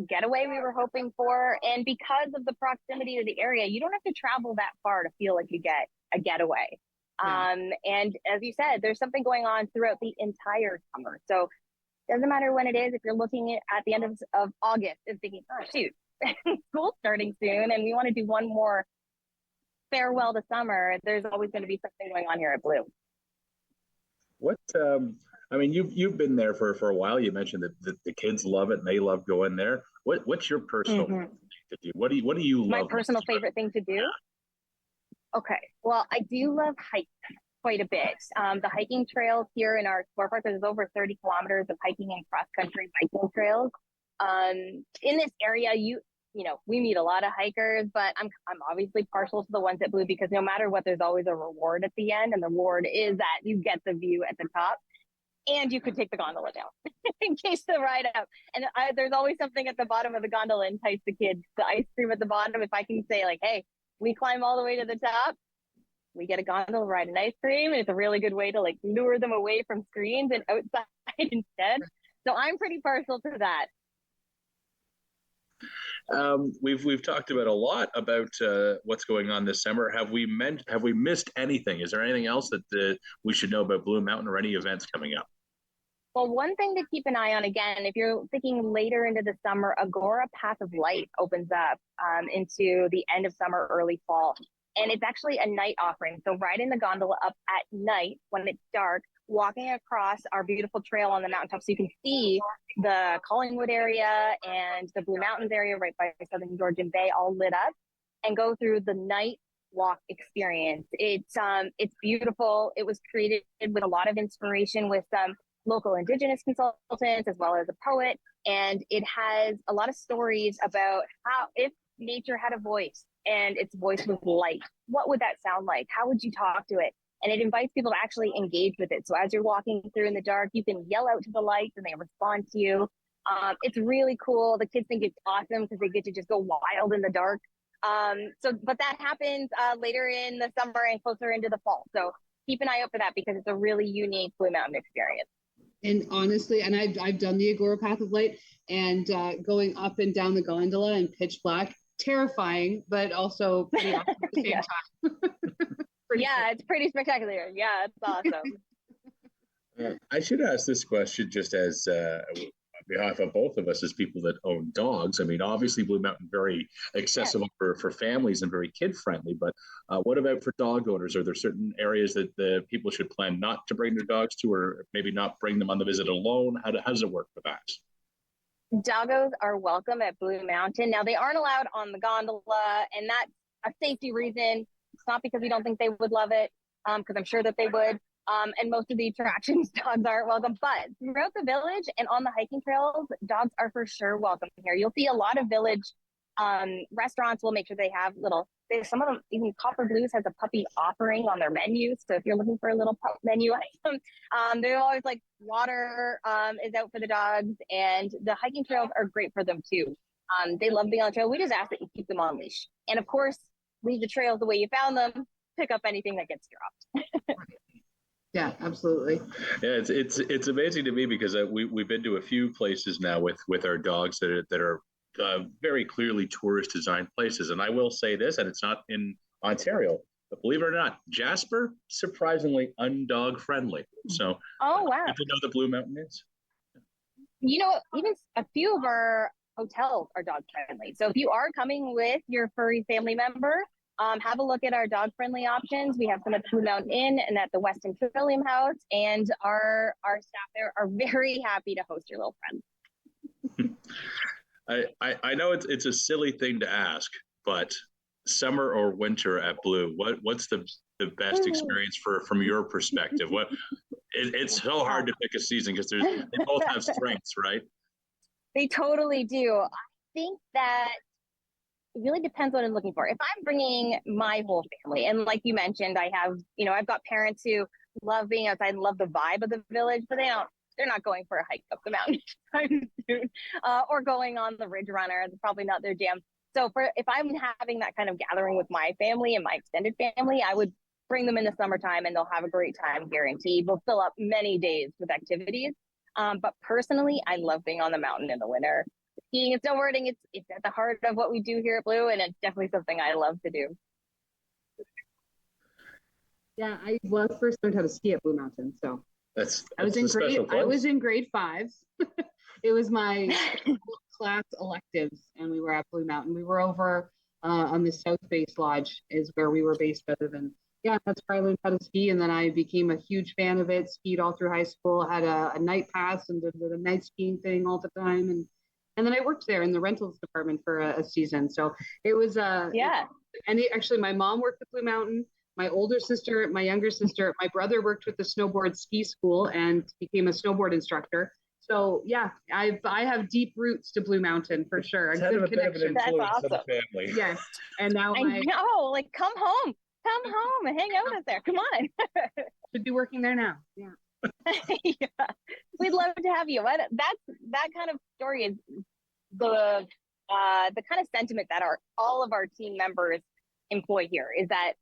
getaway we were hoping for? And because of the proximity to the area, you don't have to travel that far to feel like you get a getaway. Yeah. And as you said, there's something going on throughout the entire summer. So it doesn't matter when it is. If you're looking at the end of August and thinking, oh, shoot, school's starting soon and we want to do one more farewell to summer, there's always going to be something going on here at Blue. What I mean, you've been there for a while. You mentioned that the kids love it and they love going there. What's your personal thing to do? What do you love? My personal favorite thing to do? Yeah. Okay, well, I do love hiking quite a bit. The hiking trails here in our Explore Park, there's over 30 kilometers of hiking and cross-country biking trails. In this area, you know, we meet a lot of hikers, but I'm obviously partial to the ones at Blue because no matter what, there's always a reward at the end. And the reward is that you get the view at the top and you could take the gondola down in case the ride up. And there's always something at the bottom of the gondola to entice the kids. The ice cream at the bottom, if I can say like, hey, we climb all the way to the top, we get a gondola ride and ice cream. And it's a really good way to like lure them away from screens and outside instead. So I'm pretty partial to that. We've talked about a lot about what's going on this summer. Have we missed anything? Is there anything else that we should know about Blue Mountain or any events coming up? Well, one thing to keep an eye on, again, if you're thinking later into the summer, Agora Path of Light opens up into the end of summer, early fall. And it's actually a night offering. So riding the gondola up at night when it's dark, walking across our beautiful trail on the mountaintop so you can see the Collingwood area and the Blue Mountains area right by Southern Georgian Bay all lit up, and go through the night walk experience. It's beautiful. It was created with a lot of inspiration with some local Indigenous consultants as well as a poet. And it has a lot of stories about how if nature had a voice and its voice was light, what would that sound like? How would you talk to it? And it invites people to actually engage with it. So as you're walking through in the dark, you can yell out to the lights and they respond to you. It's really cool. The kids think it's awesome because they get to just go wild in the dark. But that happens later in the summer and closer into the fall. So keep an eye out for that because it's a really unique Blue Mountain experience. And honestly, and I've done the Agora Path of Light, and going up and down the gondola in pitch black, terrifying, but also pretty awesome at the same time. Yeah, it's pretty spectacular. Yeah, it's awesome. I should ask this question just as on behalf of both of us as people that own dogs. I mean, obviously Blue Mountain, very accessible for families and very kid-friendly, but what about for dog owners? Are there certain areas that the people should plan not to bring their dogs to, or maybe not bring them on the visit alone? How does it work for that? Doggos are welcome at Blue Mountain. Now, they aren't allowed on the gondola, and that's a safety reason. It's not because we don't think they would love it, because I'm sure that they would. And most of the attractions, dogs aren't welcome. But throughout the village and on the hiking trails, dogs are for sure welcome here. You'll see a lot of village restaurants will make sure they have some of them, even Copper Blues has a puppy offering on their menu. So if you're looking for a little pup menu item, they're always like water is out for the dogs, and the hiking trails are great for them too. They love being on the trail. We just ask that you keep them on leash. And of course, leave the trails the way you found them, pick up anything that gets dropped. Yeah, absolutely. Yeah, it's amazing to me because we've been to a few places now with our dogs that are very clearly tourist designed places. And I will say this, and it's not in Ontario, but believe it or not, Jasper, surprisingly undog friendly. So oh wow, good to know the Blue Mountain is. You know, even a few of our hotels are dog friendly. So if you are coming with your furry family member, have a look at our dog friendly options. We have some at the Blue Mountain Inn and at the Weston Trillium House, and our staff there are very happy to host your little friends. I know it's a silly thing to ask, but summer or winter at Blue, what's the the best experience from your perspective? It's so hard to pick a season because they both have strengths, right? They totally do. I think that it really depends what I'm looking for. If I'm bringing my whole family, and like you mentioned, I've got parents who love being outside and love the vibe of the village, but they're not going for a hike up the mountain anytime soon, or going on the Ridge Runner. It's probably not their jam. So if I'm having that kind of gathering with my family and my extended family, I would bring them in the summertime and they'll have a great time, guaranteed. We'll fill up many days with activities. But personally, I love being on the mountain in the winter. Skiing and snowboarding, it's at the heart of what we do here at Blue, and it's definitely something I love to do. Yeah, I first learned how to ski at Blue Mountain, so I was in grade 5. It was my class electives, and we were at Blue Mountain. We were over on the South Base Lodge is where we were based out of, and yeah, that's where I learned how to ski, and then I became a huge fan of it. Skied all through high school, had a night pass, and did the night skiing thing all the time, and then I worked there in the rentals department for a season. So it was actually, my mom worked at Blue Mountain. My older sister, my younger sister, my brother worked with the snowboard ski school and became a snowboard instructor. So yeah, I have deep roots to Blue Mountain for sure. It's a bit of an influence on the family. Yes, and now I know, like come home and hang out out there. Come on. Should be working there now. Yeah. Yeah. We'd love to have you. That kind of story is the kind of sentiment that all of our team members employ here, is that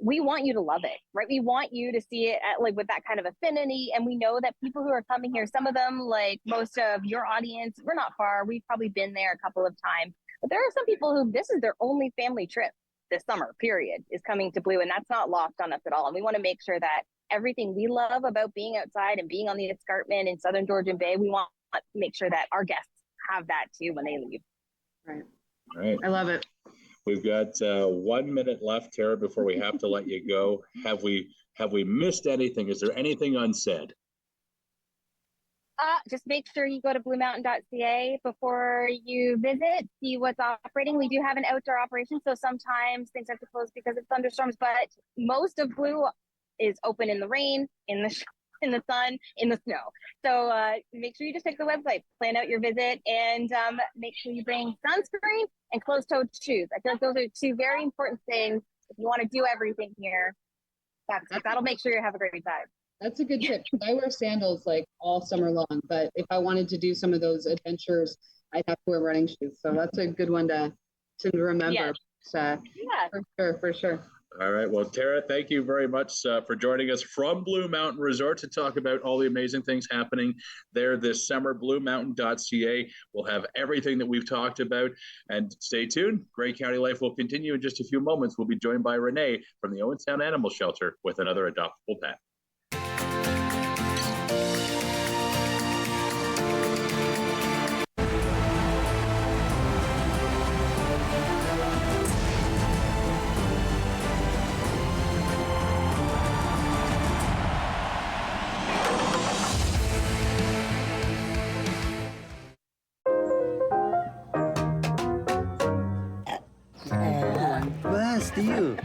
we want you to love it, right? We want you to see it with that kind of affinity. And we know that people who are coming here, some of them, like most of your audience, we're not far. We've probably been there a couple of times, but there are some people who this is their only family trip this summer, period, is coming to Blue. And that's not lost on us at all. And we want to make sure that everything we love about being outside and being on the escarpment in Southern Georgian Bay, we want to make sure that our guests have that too when they leave. Right. All right. I love it. We've got 1 minute left, Tara, before we have to let you go. Have we missed anything? Is there anything unsaid? Just make sure you go to bluemountain.ca before you visit, see what's operating. We do have an outdoor operation, so sometimes things have to close because of thunderstorms, but most of Blue is open in the rain, in the sun, in the snow. So make sure you just check the website, plan out your visit, and make sure you bring sunscreen and closed-toed shoes. I feel like those are two very important things. If you want to do everything here, that'll make sure you have a great time. That's a good tip. I wear sandals like all summer long, but if I wanted to do some of those adventures, I'd have to wear running shoes. So that's a good one to remember. Yeah. For sure. All right. Well, Tara, thank you very much for joining us from Blue Mountain Resort to talk about all the amazing things happening there this summer. BlueMountain.ca will have everything that we've talked about. And stay tuned. Grey County Life will continue in just a few moments. We'll be joined by Renee from the Owensound Animal Shelter with another adoptable pet. You.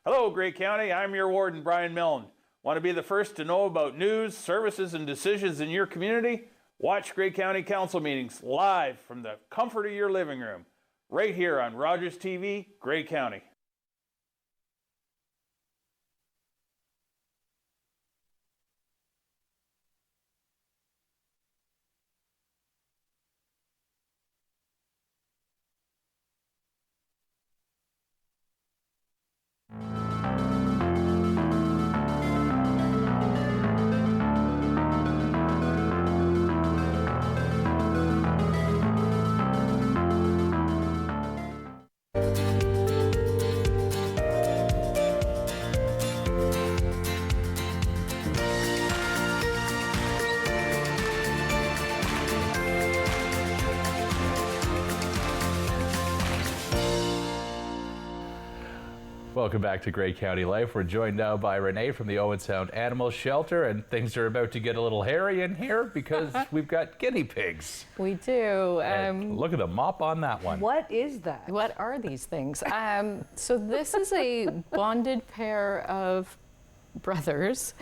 Hello, Grey County. I'm your warden, Brian Milne. Want to be the first to know about news, services, and decisions in your community? Watch Grey County Council meetings live from the comfort of your living room, right here on Rogers TV, Grey County. Welcome back to Grey County Life. We're joined now by Renee from the Owen Sound Animal Shelter, and things are about to get a little hairy in here because we've got guinea pigs. We do. Look at the mop on that one. What is that? What are these things? So this is a bonded pair of brothers.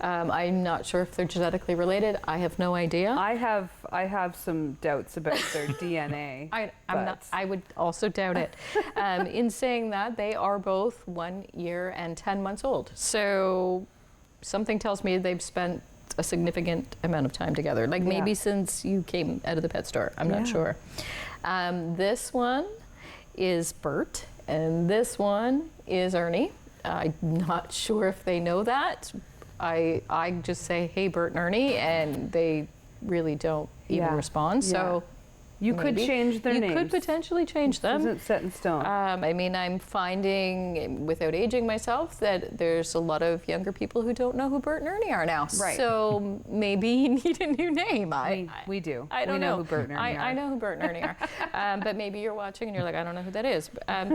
I'm not sure if they're genetically related. I have no idea. I have some doubts about their DNA. I would also doubt it. In saying that, they are both 1 year and 10 months old. So something tells me they've spent a significant amount of time together. Like maybe since you came out of the pet store. I'm not sure. This one is Bert, and this one is Ernie. I'm not sure if they know that. I just say, hey, Bert and Ernie, and they really don't even respond. So you could change their names. You could potentially change them. Isn't set in stone. I mean, I'm finding, without aging myself, that there's a lot of younger people who don't know who Bert and Ernie are now. Right. So maybe you need a new name. We do. I don't know who Bert and Ernie are. I know who Bert and Ernie are. But maybe you're watching and you're like, I don't know who that is.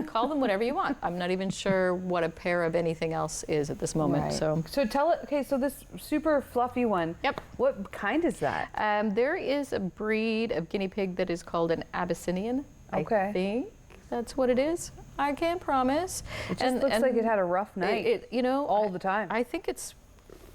Call them whatever you want. I'm not even sure what a pair of anything else is at this moment. Right. So tell it. Okay, so this super fluffy one. Yep. What kind is that? There is a breed of guinea pig that is called an Abyssinian. Okay. I think that's what it is. I can't promise. It just looks like it had a rough night. All the time. I think it's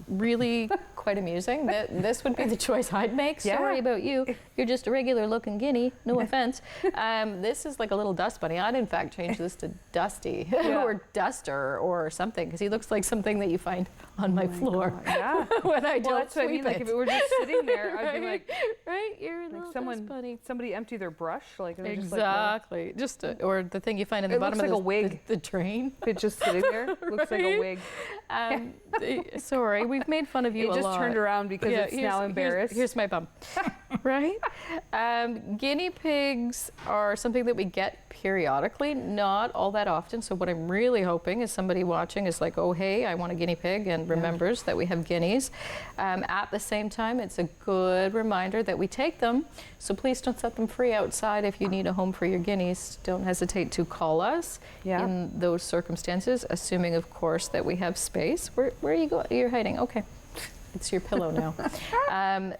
really quite amusing. This would be the choice I'd make. Sorry about you. You're just a regular looking guinea. No offense. This is like a little dust bunny. I'd in fact change this to Dusty or Duster or something, because he looks like something that you find on my floor. Yeah. When I don't that's what I mean. Like if it were just sitting there, I'd be like, right, you're a little dust bunny. Somebody empty their brush, like exactly. Or the thing you find in the bottom of a wig. The drain. It's just sitting there. Looks like a wig. Sorry, we've made fun of you a lot. It just turned around because it's now embarrassed. Here's my bum. Right? Guinea pigs are something that we get periodically, not all that often. So what I'm really hoping is somebody watching is like, oh, hey, I want a guinea pig, and remembers that we have guineas. At the same time, it's a good reminder that we take them. So please don't set them free outside. If you need a home for your guineas, don't hesitate to call us in those circumstances, assuming, of course, that we have space. Where are you going? You're hiding. Okay. It's your pillow now.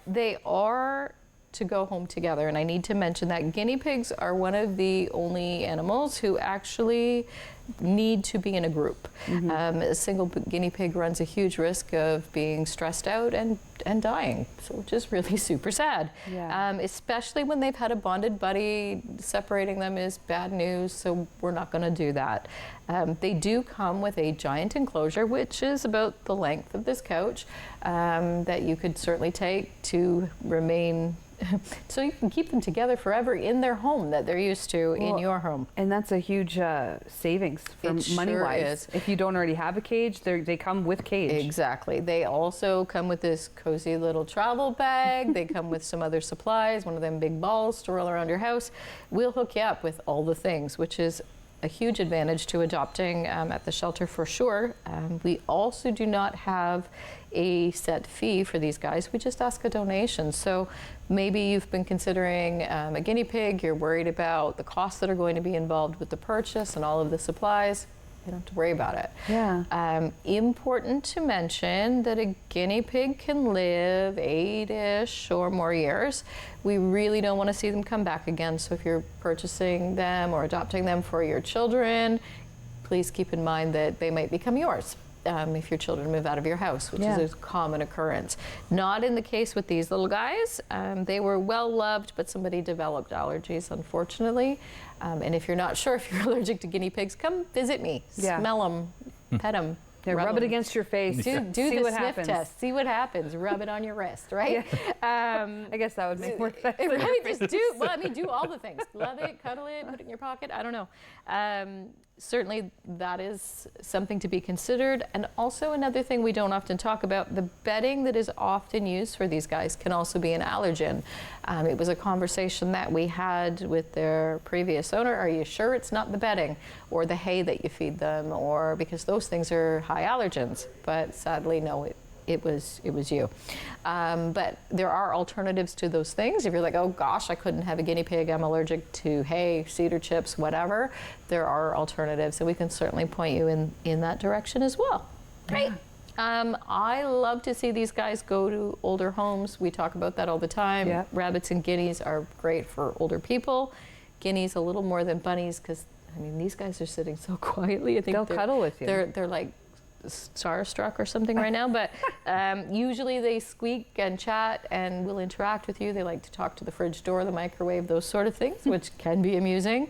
They are to go home together, and I need to mention that guinea pigs are one of the only animals who actually need to be in a group. A single guinea pig runs a huge risk of being stressed out and dying, so which is really super sad. Especially when they've had a bonded buddy. Separating them is bad news, so we're not going to do that. They do come with a giant enclosure, which is about the length of this couch, that you could certainly take to remain so you can keep them together forever in their home that they're used to in your home. And that's a huge savings for money-wise. If you don't already have a cage, they come with cage. Exactly. They also come with this cozy little travel bag. They come with some other supplies, one of them big balls to roll around your house. We'll hook you up with all the things, which is a huge advantage to adopting at the shelter for sure. We also do not have a set fee for these guys. We just ask a donation. So maybe you've been considering a guinea pig, you're worried about the costs that are going to be involved with the purchase and all of the supplies. You don't have to worry about it. Yeah. Important to mention that a guinea pig can live 8-ish or more years. We really don't want to see them come back again. So if you're purchasing them or adopting them for your children, please keep in mind that they might become yours. If your children move out of your house, which is a common occurrence. Not in the case with these little guys. They were well loved, but somebody developed allergies, unfortunately. And if you're not sure if you're allergic to guinea pigs, come visit me. Smell them, pet them. Rub it against your face. Do the sniff test. See what happens. Rub it on your wrist, right? I guess that would make more sense. Do all the things. Love it, cuddle it, put it in your pocket. I don't know. Certainly that is something to be considered. And also another thing we don't often talk about, the bedding that is often used for these guys can also be an allergen. It was a conversation that we had with their previous owner. Are you sure it's not the bedding or the hay that you feed them, or because those things are high allergens? But sadly, no, it was you. But there are alternatives to those things. If you're like, oh gosh, I couldn't have a guinea pig, I'm allergic to hay, cedar chips, whatever, there are alternatives. So we can certainly point you in that direction as well. Great. I love to see these guys go to older homes. We talk about that all the time. Yeah. Rabbits and guineas are great for older people. Guineas a little more than bunnies, because I mean, these guys are sitting so quietly. I think they'll cuddle with you. They're like starstruck or something right now, but usually they squeak and chat and will interact with you. They like to talk to the fridge door, the microwave, those sort of things, which can be amusing.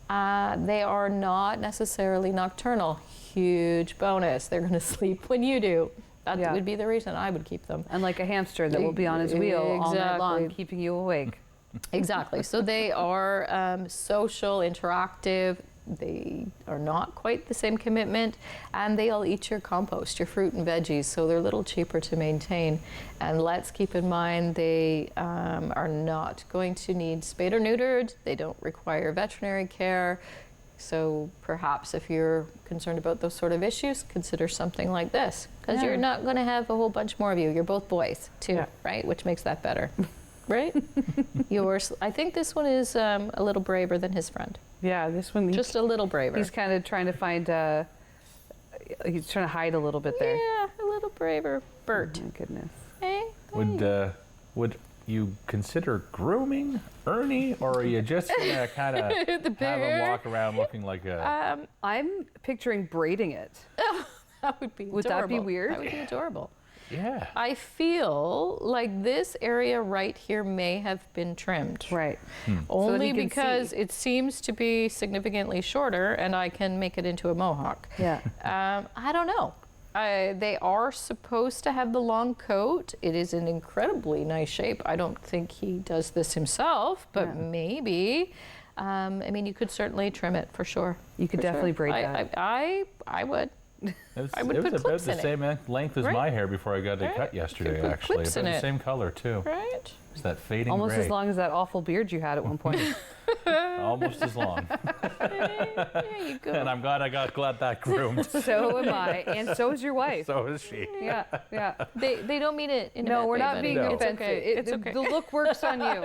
They are not necessarily nocturnal. Huge bonus. They're going to sleep when you do. That would be the reason I would keep them. And like a hamster that will be on his wheel all night long, keeping you awake. Exactly. So they are social, interactive. They are not quite the same commitment, and they'll eat your compost, your fruit and veggies, so they're a little cheaper to maintain. And let's keep in mind they are not going to need spayed or neutered. They don't require veterinary care. So perhaps if you're concerned about those sort of issues, consider something like this, because you're not going to have a whole bunch more of you. You're both boys too, right? Which makes that better. Right? Yours, I think this one is a little braver than his friend. Yeah, this one. Just a little braver. He's kind of trying to find, he's trying to hide a little bit there. Yeah, a little braver. Bert. Oh my goodness. Hey? Would you consider grooming Ernie, or are you just gonna kind of have him walk around looking like a... I'm picturing braiding it. That would be adorable. Would that be weird? That would be adorable. Yeah. I feel like this area right here may have been trimmed. Right. Only because it seems to be significantly shorter, and I can make it into a mohawk. Yeah. I don't know. They are supposed to have the long coat. It is an incredibly nice shape. I don't think he does this himself, but maybe. I mean, you could certainly trim it for sure. You could definitely braid that. I would. It was about the same length as my hair before I got it cut yesterday, actually. About the same color, too. Right. It's that fading almost gray. as long as that awful beard you had at one point. Almost as long. There you go. And I'm glad I got that groomed. So am I, and so is your wife. So is she. Yeah, yeah. They don't mean it in a No, bad we're way, not buddy. being No. offensive. It's okay. The look works on you.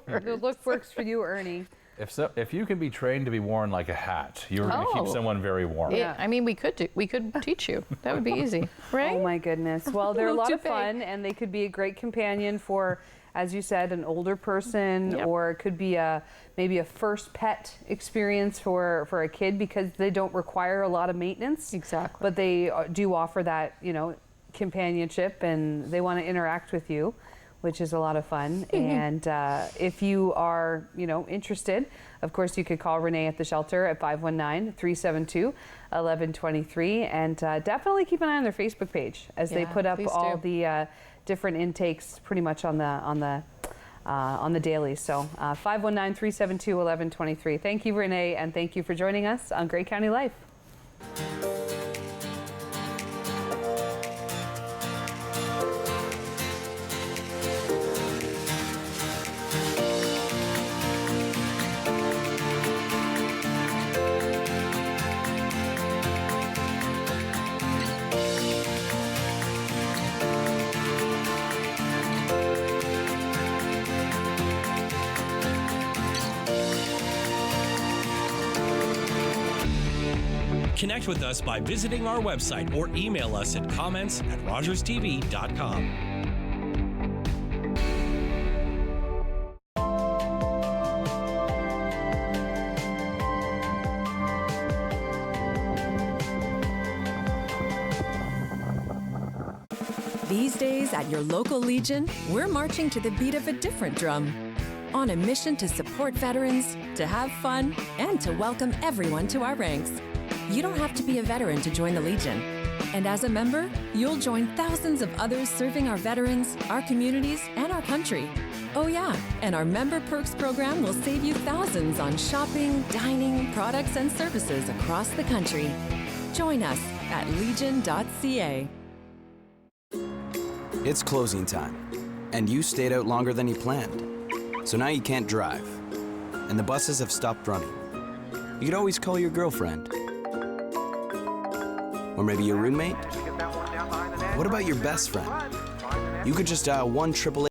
The look works for you, Ernie. If you can be trained to be worn like a hat, you're going to keep someone very warm. Yeah, I mean, we could teach you. That would be easy, right? Oh my goodness. Well, they're a lot of fun, and they could be a great companion for, as you said, an older person, or it could be maybe a first pet experience for a kid, because they don't require a lot of maintenance. Exactly. But they do offer that, companionship, and they want to interact with you, which is a lot of fun. And if you are, interested, of course, you could call Renee at the shelter at 519-372-1123, and definitely keep an eye on their Facebook page as they put up all the different intakes pretty much on the daily. So 519-372-1123. Thank you, Renee, and thank you for joining us on Grey County Life. Connect with us by visiting our website or email us at comments@rogerstv.com. These days at your local Legion, we're marching to the beat of a different drum. On a mission to support veterans, to have fun, and to welcome everyone to our ranks. You don't have to be a veteran to join the Legion. And as a member, you'll join thousands of others serving our veterans, our communities, and our country. Oh yeah, and our Member Perks program will save you thousands on shopping, dining, products, and services across the country. Join us at legion.ca. It's closing time, and you stayed out longer than you planned. So now you can't drive, and the buses have stopped running. You could always call your girlfriend. Or maybe your roommate? What about your best friend? You could just dial 1-888